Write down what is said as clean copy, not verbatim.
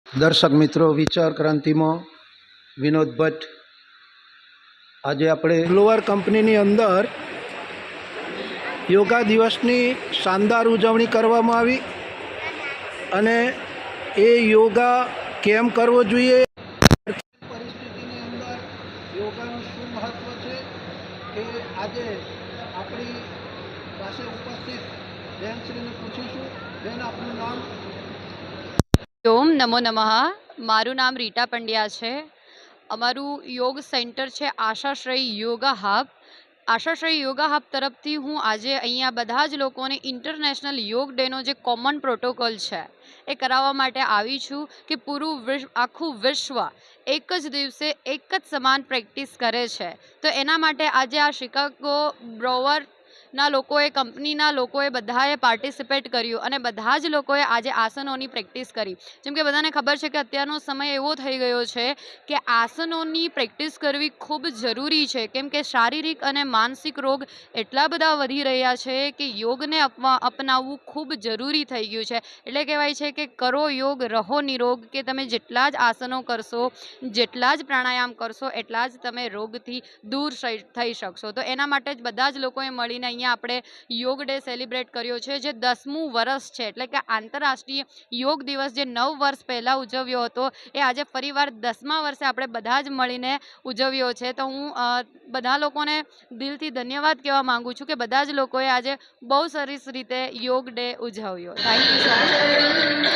દર્શક મિત્રો, વિચાર ક્રાંતિમાં વિનોદ ભટ્ટ। આજે આપણે ગ્લોવર કંપનીની અંદર યોગા દિવસની શાનદાર ઉજવણી કરવામાં આવી અને એ યોગા કેમ કરવો જોઈએ, પરિસ્થિતિની અંદર યોગાનું શું મહત્વ છે એ આજે આપણી પાસે ઉપસ્થિત બેનશ્રીને પૂછીશું। બેન, આપનું નામ? ઓમ નમો નમઃ। મારું નામ રીટા પંડ્યા છે। અમારું યોગ સેન્ટર છે આશાશ્રય યોગા હબ। આશાશ્રય યોગા હબ તરફથી હું આજે અહીંયા બધા જ લોકોને ઇન્ટરનેશનલ યોગ ડેનો જે કોમન પ્રોટોકોલ છે એ કરાવવા માટે આવી છું કે આખું વિશ્વ એક જ દિવસે એક જ સમાન પ્રેક્ટિસ કરે છે, તો એના માટે આજે આ શિકાગો બ્રોવર ના લોકોએ, કંપનીના લોકોએ બધાએ પાર્ટિસિપેટ કર્યું અને બધા જ લોકોએ આજે આસનોની પ્રેક્ટિસ કરી। જેમ કે બધાને ખબર છે કે અત્યારનો સમય એવો થઈ ગયો છે કે આસનોની પ્રેક્ટિસ કરવી ખૂબ જરૂરી છે, કેમ કે શારીરિક અને માનસિક રોગ એટલા બધા વધી રહ્યા છે કે યોગને અપનાવવું ખૂબ જરૂરી થઈ ગયું છે। એટલે કહેવાય છે કે કરો યોગ રહો નિરોગ, કે તમે જેટલા જ આસનો કરશો, જેટલા જ પ્રાણાયામ કરશો, એટલા જ તમે રોગથી દૂર થઈ શકશો। તો એના માટે જ બધા જ લોકોએ મળીને અહીંયા આપણે યોગ ડે સેલિબ્રેટ કર્યો છે, જે 10મું વર્ષ છે। એટલે કે આંતરરાષ્ટ્રીય યોગ દિવસ જે 9 વર્ષ પહેલાં ઉજવ્યો હતો એ આજે ફરીવાર 10મા વર્ષે આપણે બધા જ મળીને ઉજવ્યો છે। તો હું બધા લોકોને દિલથી ધન્યવાદ કહેવા માંગુ છું કે બધા જ લોકોએ આજે બહુ સરસ રીતે યોગ ડે ઉજવ્યો। Thank you so much.